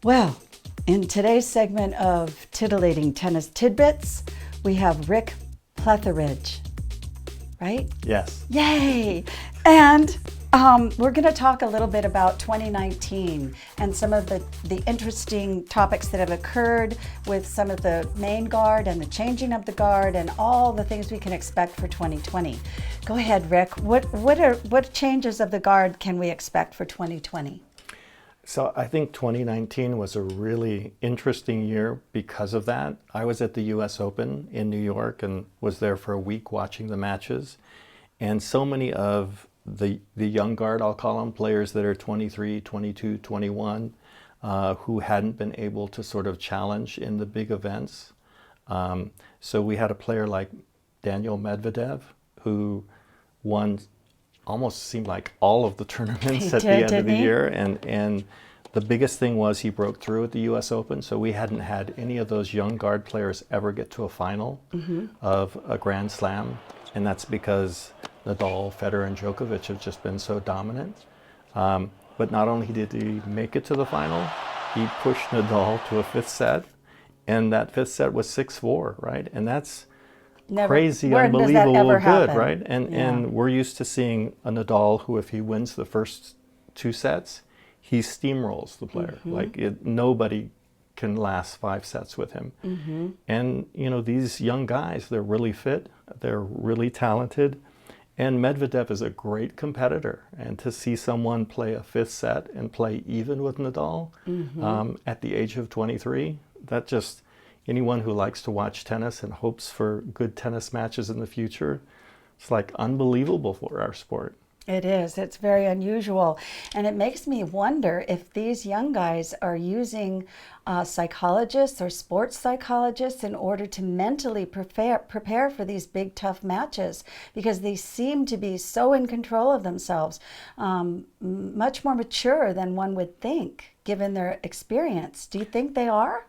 Well, in today's segment of Titillating Tennis Tidbits, we have Rick Pletheridge, right? Yes. Yay! And we're going to talk a little bit about 2019 and some of the interesting topics that have occurred with some of the main guard and the changing of the guard and all the things we can expect for 2020. Go ahead, Rick. What changes of the guard can we expect for 2020? So I think 2019 was a really interesting year because of that. I was at the US Open in New York and was there for a week watching the matches. And so many of the young guard, I'll call them, players that are 23, 22, 21, who hadn't been able to sort of challenge in the big events. So we had a player like Daniil Medvedev, who won almost seemed like all of the tournaments at the end of the year. And the biggest thing was he broke through at the US Open. So we hadn't had any of those young guard players ever get to a final of a Grand Slam. And that's because Nadal, Federer, and Djokovic have just been so dominant. But not only did he make it to the final, he pushed Nadal to a fifth set. And that fifth set was 6-4, right? And that's crazy, unbelievable good, right? And we're used to seeing a Nadal who, if he wins the first two sets, he steamrolls the player. Nobody can last 5 sets with him. And these young guys, they're really fit, they're really talented, and Medvedev is a great competitor. And to see someone play a fifth set and play even with Nadal at the age of 23, that just, anyone who likes to watch tennis and hopes for good tennis matches in the future, it's like unbelievable for our sport. It is. It's very unusual. And it makes me wonder if these young guys are using psychologists or sports psychologists in order to mentally prepare for these big, tough matches, because they seem to be so in control of themselves, much more mature than one would think, given their experience. Do you think they are?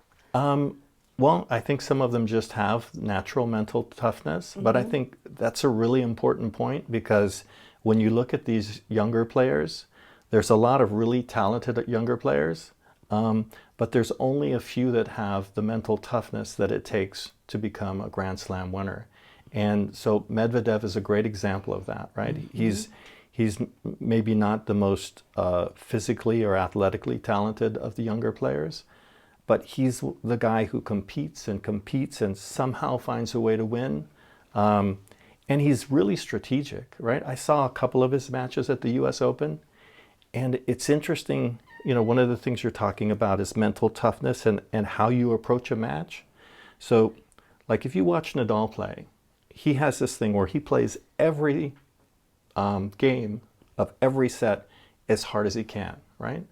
Well, I think some of them just have natural mental toughness, but I think that's a really important point, because when you look at these younger players, there's a lot of really talented younger players, but there's only a few that have the mental toughness that it takes to become a Grand Slam winner. And so Medvedev is a great example of that, right? He's maybe not the most physically or athletically talented of the younger players, but he's the guy who competes and somehow finds a way to win. And he's really strategic, right? I saw a couple of his matches at the US Open, and it's interesting, one of the things you're talking about is mental toughness and how you approach a match. So, like if you watch Nadal play, he has this thing where he plays every game of every set as hard as he can, right?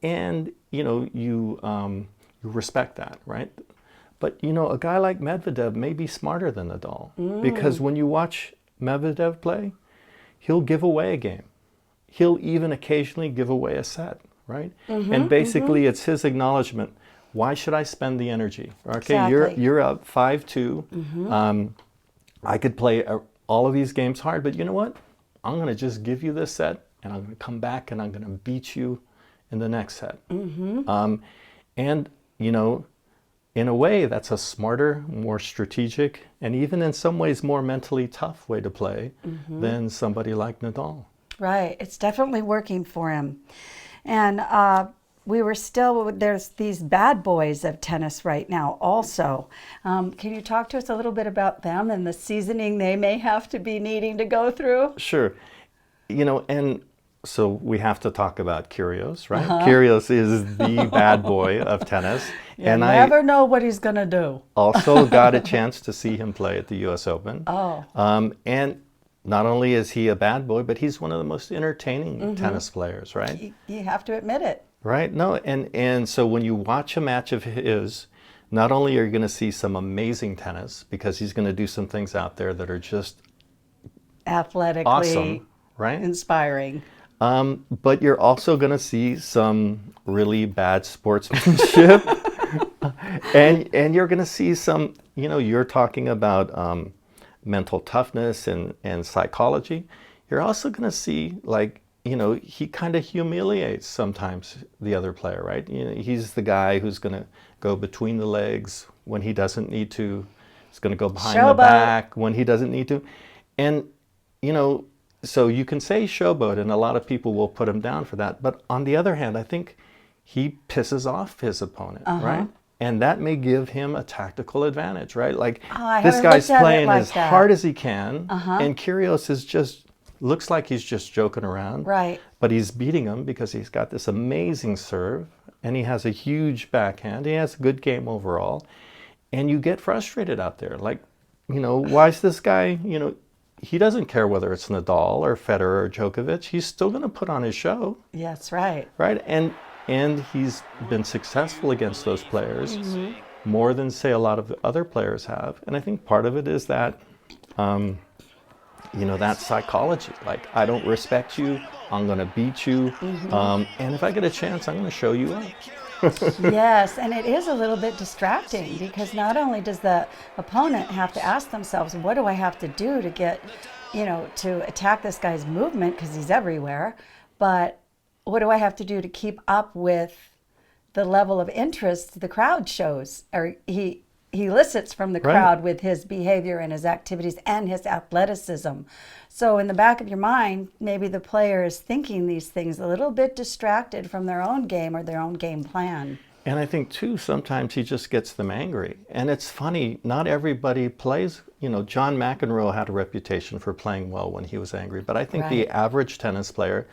And you respect that, right? But a guy like Medvedev may be smarter than Nadal, because when you watch Medvedev play, he'll give away a game. He'll even occasionally give away a set, right? And basically it's his acknowledgement, why should I spend the energy? Okay, Exactly. you're up 5-2. I could play all of these games hard, but you know what? I'm going to just give you this set, and I'm going to come back and I'm going to beat you in the next set. And in a way, that's a smarter, more strategic, and even in some ways more mentally tough way to play than somebody like Nadal. Right. It's definitely working for him. And there's these bad boys of tennis right now also. Can you talk to us a little bit about them and the seasoning they may have to be needing to go through? Sure. And so we have to talk about Kyrgios, right? Kyrgios is the bad boy of tennis. You never know what he's going to do. Also got a chance to see him play at the US Open. And not only is he a bad boy, but he's one of the most entertaining tennis players, right? You have to admit it. Right? No, and so when you watch a match of his, not only are you going to see some amazing tennis, because he's going to do some things out there that are just athletically awesome, right? Inspiring. But you're also going to see some really bad sportsmanship, and you're going to see some, you're talking about mental toughness and psychology. You're also going to see, like, he kind of humiliates sometimes the other player, right? He's the guy who's going to go between the legs when he doesn't need to. He's going to go behind the Showboat. back when he doesn't need to. And, so you can say showboat, and a lot of people will put him down for that. But on the other hand, I think he pisses off his opponent, right? And that may give him a tactical advantage, right? Like, I this haven't guy's looked at it playing like as that. hard as he can, and Kyrgios is looks like he's just joking around. Right. But he's beating him because he's got this amazing serve, and he has a huge backhand. He has a good game overall. And you get frustrated out there. Like, why is this guy, he doesn't care whether it's Nadal or Federer or Djokovic. He's still going to put on his show, Yes, right. right? And he's been successful against those players more than, say, a lot of other players have. And I think part of it is that, that psychology. Like, I don't respect you. I'm going to beat you. And if I get a chance, I'm going to show you up. Yes, and it is a little bit distracting because not only does the opponent have to ask themselves, what do I have to do to get, to attack this guy's movement because he's everywhere, but what do I have to do to keep up with the level of interest the crowd shows, or he elicits from the crowd with his behavior and his activities and his athleticism. So in the back of your mind, maybe the player is thinking these things a little bit distracted from their own game or their own game plan. And I think, too, sometimes he just gets them angry. And it's funny, not everybody plays, John McEnroe had a reputation for playing well when he was angry. But I think the average tennis player,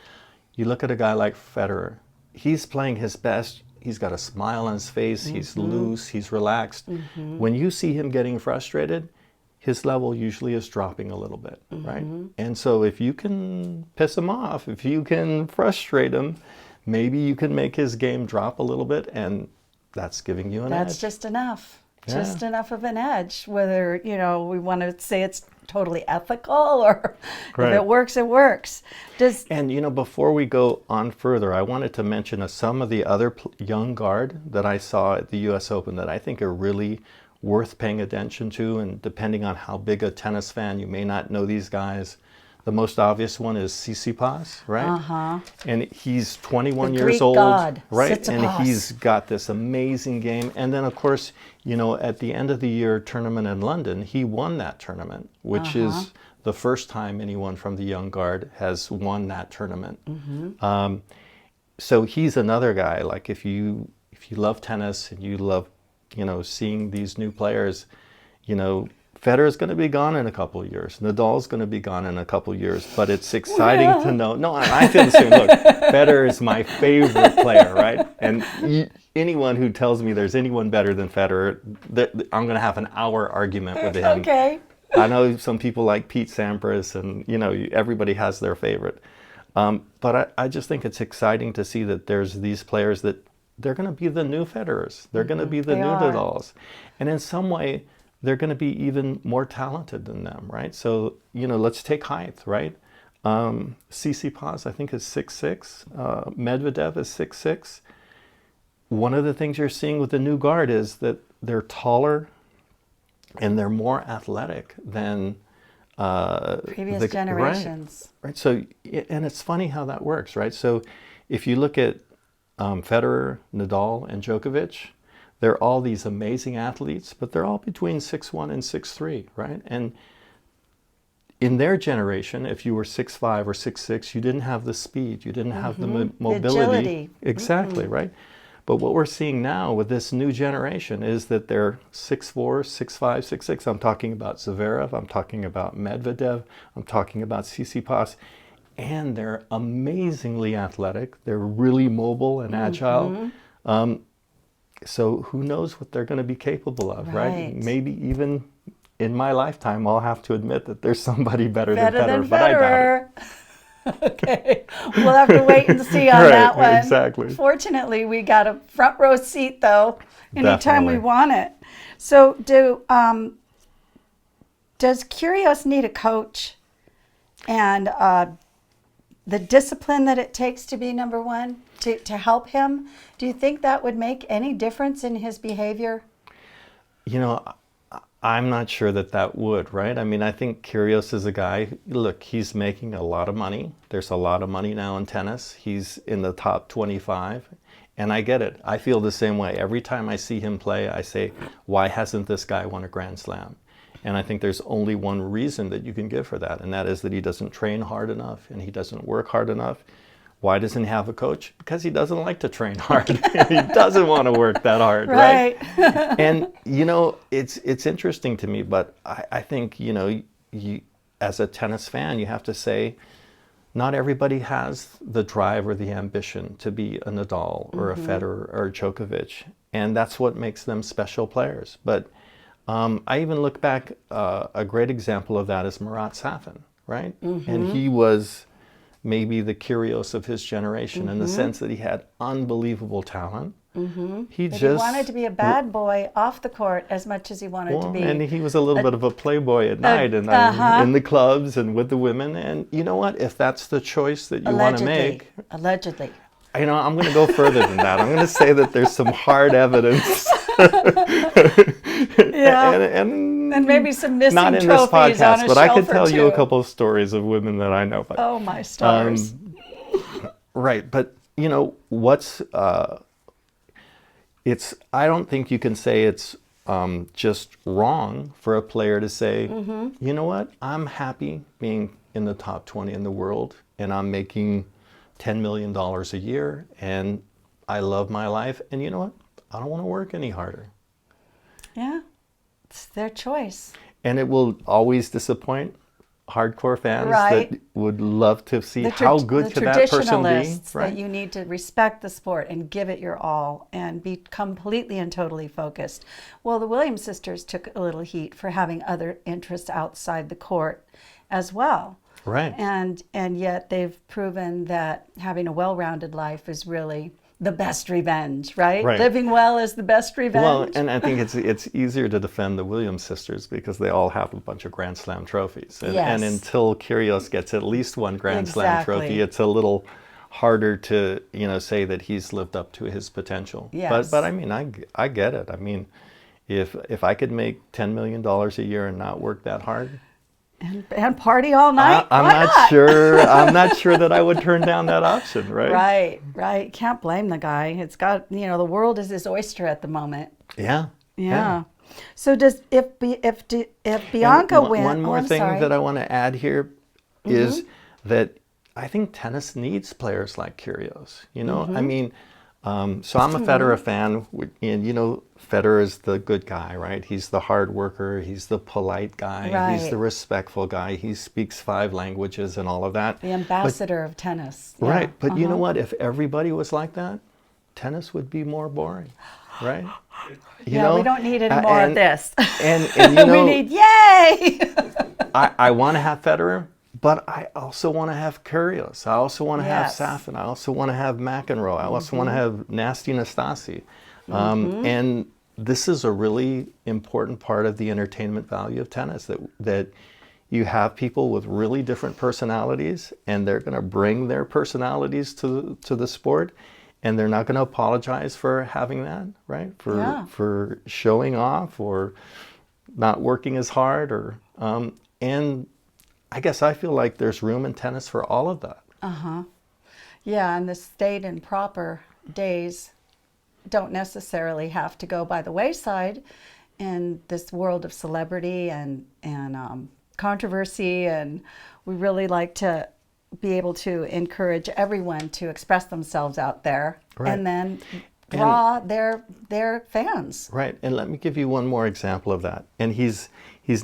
you look at a guy like Federer, he's playing his best. He's got a smile on his face. He's loose. He's relaxed. When you see him getting frustrated, his level usually is dropping a little bit, right? And so if you can piss him off, if you can frustrate him, maybe you can make his game drop a little bit, and that's giving you an edge. That's just enough. Just enough of an edge. Whether, we want to say it's totally ethical or if it works, it works. And, before we go on further, I wanted to mention some of the other young guard that I saw at the U.S. Open that I think are really worth paying attention to. And depending on how big a tennis fan, you may not know these guys. The most obvious one is Tsitsipas, right? And he's 21 years Greek old, god, right? Tsitsipas. And he's got this amazing game. And then, of course, at the end of the year tournament in London, he won that tournament, which is the first time anyone from the young guard has won that tournament. So he's another guy. Like, if you love tennis and you love, seeing these new players, Federer's going to be gone in a couple of years. Nadal's going to be gone in a couple of years. But it's exciting to know. No, I feel the same. Look, Federer is my favorite player, right? And anyone who tells me there's anyone better than Federer, I'm going to have an hour argument with him. Okay. I know some people like Pete Sampras, and everybody has their favorite. But I just think it's exciting to see that there's these players that they're going to be the new Federers. They're going to be the new Nadals. And in some way, they're going to be even more talented than them, right? So, let's take height, right? Tsitsipas, I think, is 6'6". Medvedev is 6'6". One of the things you're seeing with the new guard is that they're taller and they're more athletic than previous generations. Right. So, and it's funny how that works, right? So if you look at Federer, Nadal, and Djokovic, they're all these amazing athletes, but they're all between 6'1" and 6'3", right? And in their generation, if you were 6'5" or 6'6", you didn't have the speed, you didn't have the mobility. Agility. Exactly, right? But what we're seeing now with this new generation is that they're 6'4", 6'5", 6'6". I'm talking about Zverev, I'm talking about Medvedev, I'm talking about Tsitsipas. And they're amazingly athletic. They're really mobile and agile. So who knows what they're going to be capable of, right? Maybe even in my lifetime, I'll have to admit that there's somebody better than Federer, but I doubt it. Okay, we'll have to wait and see on that one. Exactly. Fortunately, we got a front row seat, though, anytime we Definitely. want it. So does Kyrgios need a coach and the discipline that it takes to be number one to help him? Do you think that would make any difference in his behavior? I'm not sure that that would, right? I mean, I think Kyrgios is a guy, look, he's making a lot of money. There's a lot of money now in tennis. He's in the top 25. And I get it. I feel the same way. Every time I see him play, I say, why hasn't this guy won a Grand Slam? And I think there's only one reason that you can give for that, and that is that he doesn't train hard enough and he doesn't work hard enough. Why doesn't he have a coach? Because he doesn't like to train hard. He doesn't want to work that hard, right? And, you know, it's interesting to me, but I think, you know, you, as a tennis fan, you have to say, not everybody has the drive or the ambition to be a Nadal or a Federer or a Djokovic. And that's what makes them special players. But I even look back, a great example of that is Marat Safin, right? And he was maybe the Kyrgios of his generation in the sense that he had unbelievable talent. He wanted to be a bad boy off the court as much as he wanted to be. And he was a little bit of a playboy at night and in the clubs and with the women. And you know what? If that's the choice that you want to make. Allegedly. You know, I'm going to go further than that. I'm going to say that there's some hard evidence. And maybe some missing not in trophies this podcast, on a but I could shelf or tell you a two. couple of stories of women that I know. But, Oh, my stars. right, but you know what's it's. I don't think you can say it's just wrong for a player to say, you know what, I'm happy being in the top 20 in the world, and I'm making $10 million a year, and I love my life, and you know what, I don't want to work any harder. Yeah, it's their choice. And it will always disappoint hardcore fans Right. that would love to see how good could that person be. Traditionalists Right? that you need to respect the sport and give it your all and be completely and totally focused. Well, the Williams sisters took a little heat for having other interests outside the court as well. Right. And yet they've proven that having a well-rounded life is really the best revenge, right? Right. Living well is the best revenge. Well, and I think it's easier to defend the Williams sisters because they all have a bunch of Grand Slam trophies. And, Yes. and until Kyrgios gets at least one Grand Slam Exactly. trophy, it's a little harder to, you know, say that he's lived up to his potential. Yes. But I mean, I get it. I mean, if I could make $10 million a year and not work that hard, and party all night. I'm Why not sure. I'm not sure that I would turn down that option, right? Right. Can't blame the guy. It's got, you know, the world is his oyster at the moment. Yeah. Yeah. So does if Bianca And wins? one more I'm thing sorry. that I want to add here is that I think tennis needs players like Kyrgios. You know, I mean, so I'm a Federer fan, and you know, Federer is the good guy, right? He's the hard worker. He's the polite guy. He's Right. the respectful guy. He speaks 5 languages and all of that. The ambassador of tennis. Yeah. Right, but you know what? If everybody was like that, tennis would be more boring, right? You know? We don't need any more of this. And you know, we need yay. I want to have Federer, but I also want to have Kyrgios. I also want to Yes. have Safin. I also want to have McEnroe. I also want to have Nasty Nastasi. And this is a really important part of the entertainment value of tennis, that you have people with really different personalities, and they're going to bring their personalities to the sport, and they're not going to apologize for having that, right? For showing off or not working as hard, or and I guess I feel like there's room in tennis for all of that. Yeah, and the staid and proper days don't necessarily have to go by the wayside in this world of celebrity and controversy, and we really like to be able to encourage everyone to express themselves out there, Right. and then draw their fans. Right, and let me give you one more example of that. And he's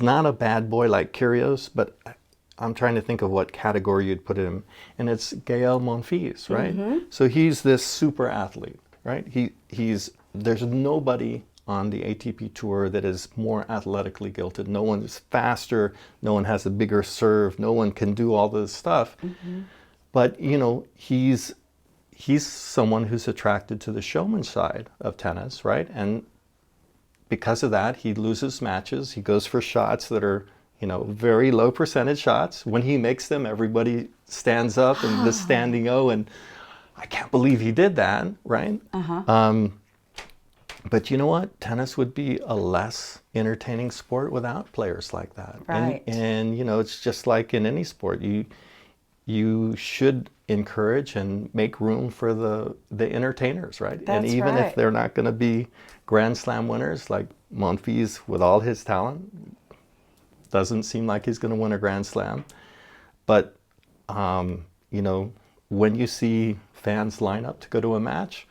not a bad boy like Kyrgios, but I'm trying to think of what category you'd put him, and it's Gael Monfils, right? So he's this super athlete, right? There's nobody on the ATP tour that is more athletically gifted. No one is faster. No one has a bigger serve. No one can do all this stuff. But you know, he's someone who's attracted to the showman side of tennis, right? And because of that, he loses matches. He goes for shots that are, you know, very low percentage shots. When he makes them, everybody stands up and the standing O, and I can't believe he did that, right? But you know what? Tennis would be a less entertaining sport without players like that. Right. And you know, it's just like in any sport. You should encourage and make room for the entertainers, right? And That's even if right. they're not going to be Grand Slam winners, like Monfils, with all his talent, doesn't seem like he's going to win a Grand Slam. But you know, when you see fans line up to go to a match,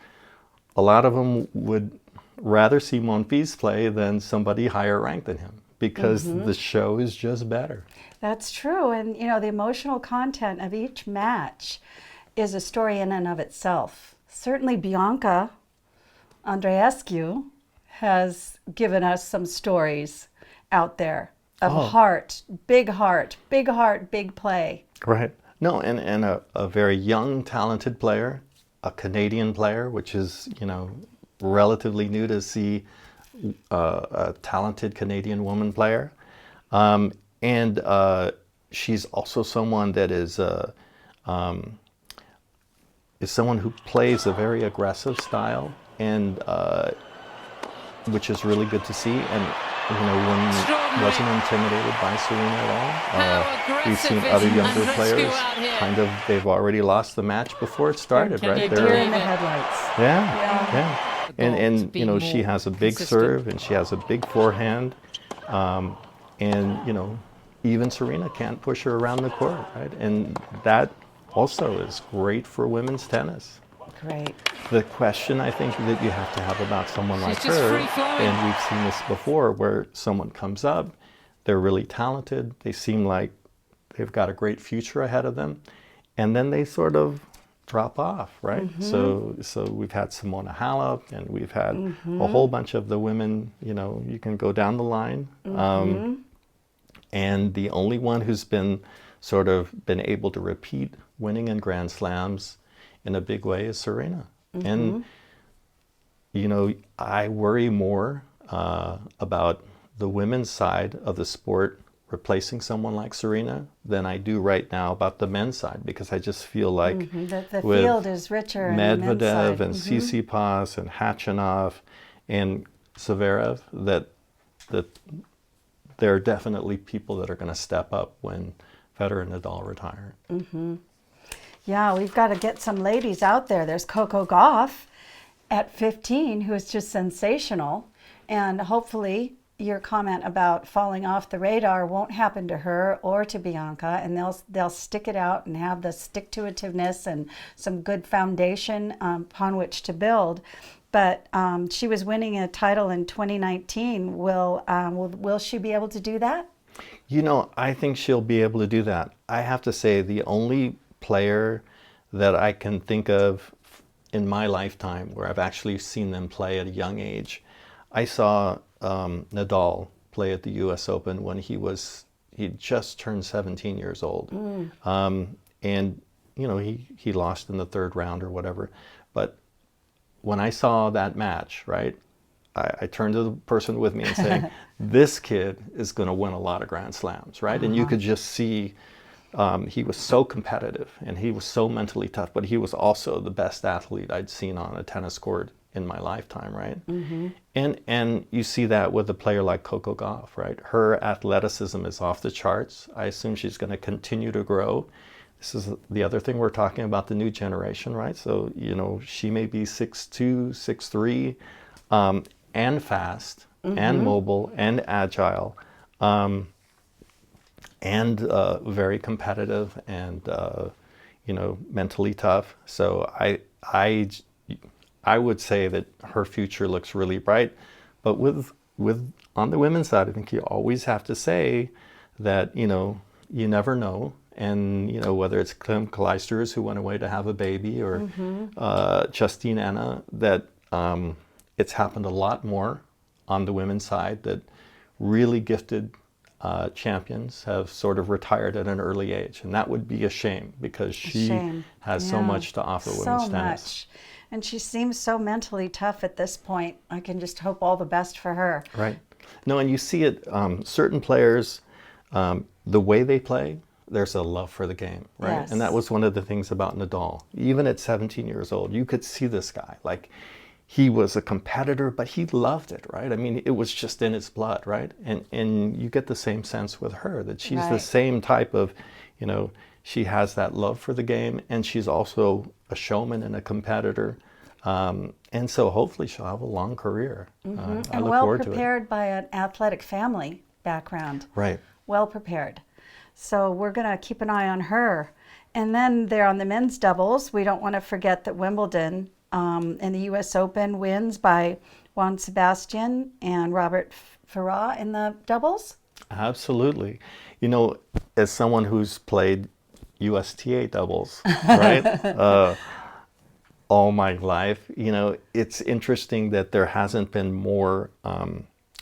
a lot of them would rather see Monfils play than somebody higher ranked than him because the show is just better. That's true. And, you know, the emotional content of each match is a story in and of itself. Certainly, Bianca Andreescu has given us some stories out there of heart, big heart, big heart, big play. Right. No, and a very young, talented player, a Canadian player, which is, you know, relatively new to see a talented Canadian woman player. And she's also someone that is someone who plays a very aggressive style, and which is really good to see. And you know, wasn't intimidated by Serena at all. We've seen other younger players they've already lost the match before it started, right? Deer in the headlights. Yeah. And you know, she has a big serve and she has a big forehand, and you know, even Serena can't push her around the court, right? And that also is great for women's tennis. Great. The question I think that you have to have about someone like her, and we've seen this before, where someone comes up, they're really talented, they seem like they've got a great future ahead of them, and then they sort of drop off, right? So we've had Simona Halep, and we've had a whole bunch of the women, you know, you can go down the line. And the only one who's been able to repeat winning in Grand Slams in a big way is Serena. And, you know, I worry more about the women's side of the sport replacing someone like Serena than I do right now about the men's side, because I just feel like the with field is richer in the men's Medvedev side. and Tsitsipas and Khachanov and Zverev, that there are definitely people that are going to step up when Federer and Nadal retire. Yeah, we've got to get some ladies out there. There's Coco Gauff at 15, who is just sensational. And hopefully your comment about falling off the radar won't happen to her or to Bianca, and they'll stick it out and have the stick-to-itiveness and some good foundation upon which to build. But she was winning a title in 2019. Will she be able to do that? You know, I think she'll be able to do that. I have to say, the only player that I can think of in my lifetime where I've actually seen them play at a young age, I saw Nadal play at the U.S. Open when he just turned 17 years old. And, you know, he lost in the third round or whatever. But when I saw that match, right, I turned to the person with me and saying, this kid is going to win a lot of Grand Slams, right? And you could just see he was so competitive and he was so mentally tough, but he was also the best athlete I'd seen on a tennis court in my lifetime, right? And you see that with a player like Coco Gauff, right? Her athleticism is off the charts. I assume she's going to continue to grow. This is the other thing we're talking about, the new generation, right? So, you know, she may be 6'2", 6'3", and fast, and mobile, and agile, and very competitive, and you know, mentally tough. So I would say that her future looks really bright. But with on the women's side, I think you always have to say that, you know, you never know. And, you know, whether it's Kim Clijsters, who went away to have a baby, or Justine Henin, that it's happened a lot more on the women's side, that really gifted champions have sort of retired at an early age. And that would be a shame, because she has so much to offer women's tennis. And she seems so mentally tough at this point. I can just hope all the best for her. Right. No, and you see it, certain players, the way they play, there's a love for the game, right? Yes. And that was one of the things about Nadal. Even at 17 years old, you could see this guy. Like, he was a competitor, but he loved it, right? I mean, it was just in his blood, right? And you get the same sense with her, that she's the Right. same type of, you know, she has that love for the game, and she's also a showman and a competitor. And so hopefully she'll have a long career. I And look well forward to it. prepared by an athletic family background. Right. Well prepared. So we're going to keep an eye on her. And then there on the men's doubles, we don't want to forget that Wimbledon in the U.S. Open wins by Juan Sebastian and Robert Farah in the doubles. Absolutely. You know, as someone who's played USTA doubles, right? All my life, you know, it's interesting that there hasn't been more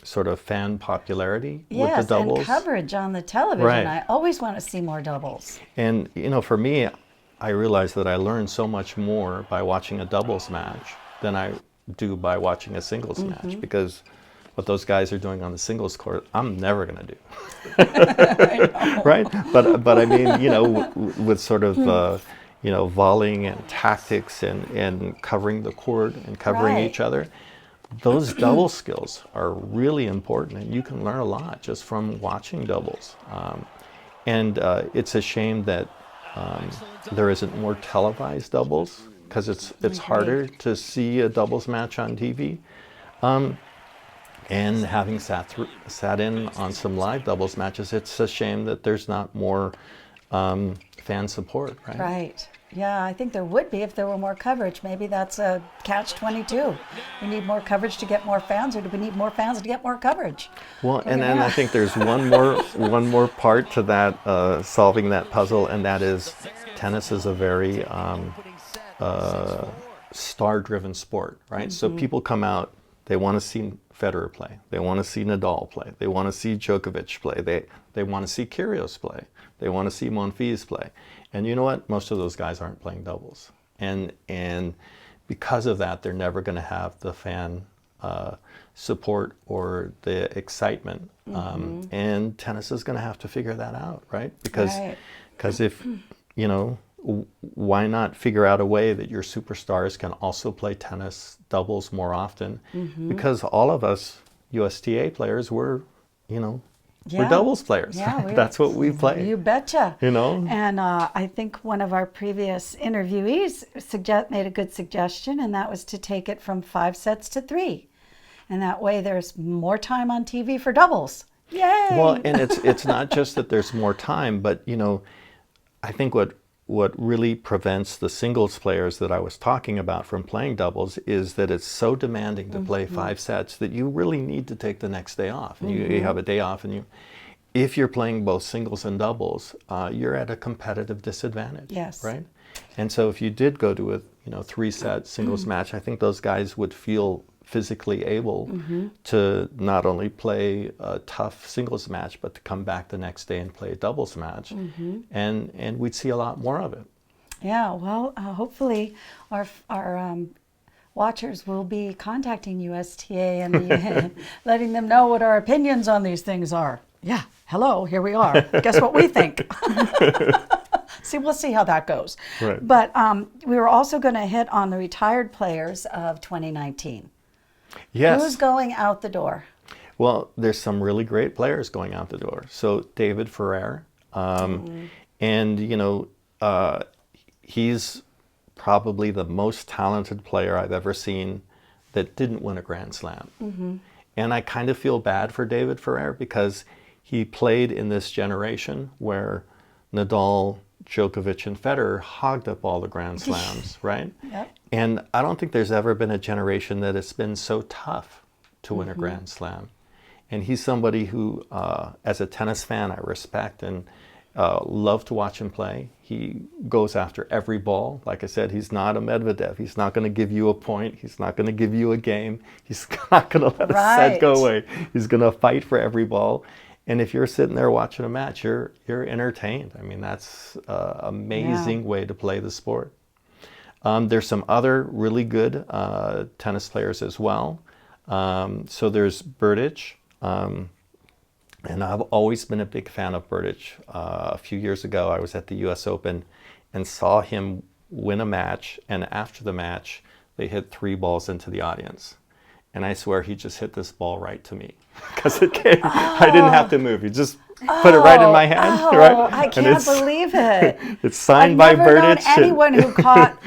sort of fan popularity with Yes, the doubles. and coverage on the television. Right. I always want to see more doubles. And, you know, for me, I realized that I learned so much more by watching a doubles match than I do by watching a singles match, because what those guys are doing on the singles court, I'm never going to do. Right? But I mean, you know, with sort of, you know, volleying and tactics and covering the court and covering Right. each other, those double skills are really important, and you can learn a lot just from watching doubles. And it's a shame that there isn't more televised doubles, because it's harder to see a doubles match on TV. And having sat in on some live doubles matches, it's a shame that there's not more fan support, right? Right. Yeah, I think there would be if there were more coverage. Maybe that's a catch-22. We need more coverage to get more fans, or do we need more fans to get more coverage? Well, and then I think there's one more part to that, solving that puzzle, and that is tennis is a very star-driven sport, right? So people come out, they want to see Federer play, they want to see Nadal play, they want to see Djokovic play, they want to see Kyrgios play, they want to see Monfils play. And you know what? Most of those guys aren't playing doubles. And because of that, they're never going to have the fan support or the excitement. And tennis is going to have to figure that out, right? Because if, you know, why not figure out a way that your superstars can also play tennis doubles more often? Because all of us USTA players were, you know, we're doubles players. Yeah, That's what we play. You betcha. You know? And I think one of our previous interviewees made a good suggestion, and that was to take it from 5 sets to 3. And that way there's more time on TV for doubles. Yay! Well, and it's not just that there's more time, but, you know, I think what really prevents the singles players that I was talking about from playing doubles is that it's so demanding to play 5 sets that you really need to take the next day off. And you have a day off, and if you're playing both singles and doubles, you're at a competitive disadvantage. Yes. Right? And so if you did go to a 3-set singles match, I think those guys would feel physically able to not only play a tough singles match, but to come back the next day and play a doubles match. And we'd see a lot more of it. Yeah, well, hopefully our watchers will be contacting USTA and letting them know what our opinions on these things are. Yeah, hello, here we are. Guess what we think? We'll see how that goes. Right. But we were also going to hit on the retired players of 2019. Yes. Who's going out the door? Well, there's some really great players going out the door. So David Ferrer, and you know, he's probably the most talented player I've ever seen that didn't win a Grand Slam. And I kind of feel bad for David Ferrer because he played in this generation where Nadal, Djokovic, and Federer hogged up all the Grand Slams, right? Yep. And I don't think there's ever been a generation that has been so tough to win a Grand Slam. And he's somebody who, as a tennis fan, I respect and love to watch him play. He goes after every ball. Like I said, he's not a Medvedev. He's not going to give you a point. He's not going to give you a game. He's not going to let a set go away. He's going to fight for every ball. And if you're sitting there watching a match, you're entertained. I mean, that's an amazing way to play the sport. There's some other really good tennis players as well. So there's Berdych. And I've always been a big fan of Berdych. A few years ago, I was at the U.S. Open and saw him win a match. And after the match, they hit 3 balls into the audience. And I swear he just hit this ball right to me because it came. I didn't have to move. He just put it right in my hand, right? I can't believe it. It's signed I've by never known Burditch. anyone who caught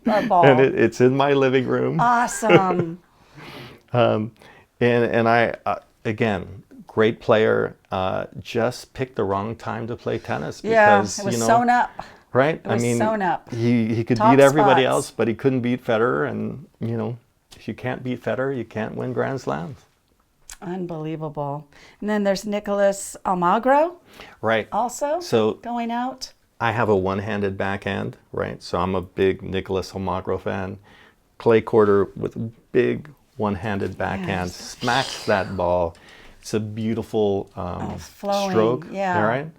a ball. And it's in my living room. Awesome. And I, again, great player, just picked the wrong time to play tennis because, it was sewn up. Right? It was sewn up. He could Top beat everybody spots. else, but he couldn't beat Federer. And, if you can't beat Federer, you can't win Grand Slams. Unbelievable. And then there's Nicholas Almagro Right. also So going out. I have a one-handed backhand, right? So I'm a big Nicholas Almagro fan. Clay Courter with a big one-handed backhand smacks that ball. It's a beautiful flowing, stroke, yeah. right?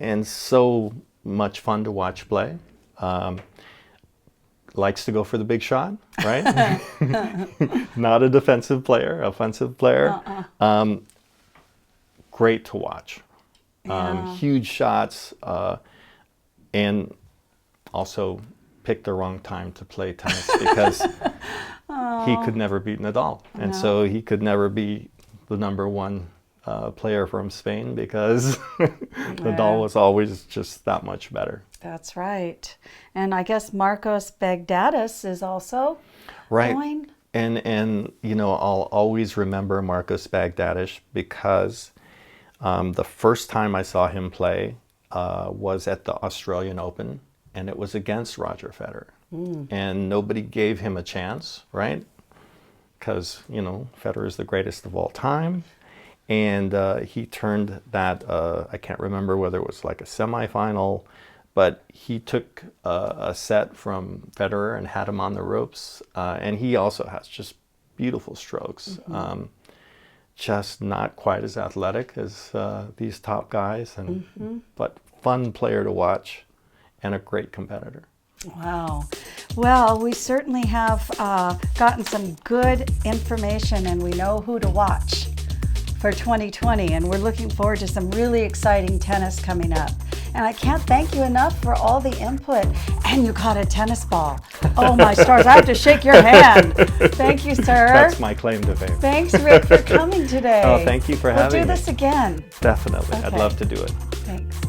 And so much fun to watch play. Likes to go for the big shot, right? Not a defensive player, offensive player. Great to watch. Huge shots, and also picked the wrong time to play tennis because he could never beat Nadal. And so he could never be the number 1 player from Spain because Nadal was always just that much better. That's right. And I guess Marcos Baghdatis is also going. And I'll always remember Marcos Baghdatis because the first time I saw him play was at the Australian Open, and it was against Roger Federer. And nobody gave him a chance, right? Because, Federer is the greatest of all time. And he turned that, I can't remember whether it was like a semifinal, but he took a set from Federer and had him on the ropes. And he also has just beautiful strokes. Just not quite as athletic as these top guys, but fun player to watch and a great competitor. Wow. Well, we certainly have gotten some good information, and we know who to watch for 2020, and we're looking forward to some really exciting tennis coming up. And I can't thank you enough for all the input. And you caught a tennis ball. Oh my stars, I have to shake your hand. Thank you, sir. That's my claim to fame. Thanks, Rick, for coming today. Oh, thank you for having me. We'll do this again. Definitely. Okay. I'd love to do it. Thanks.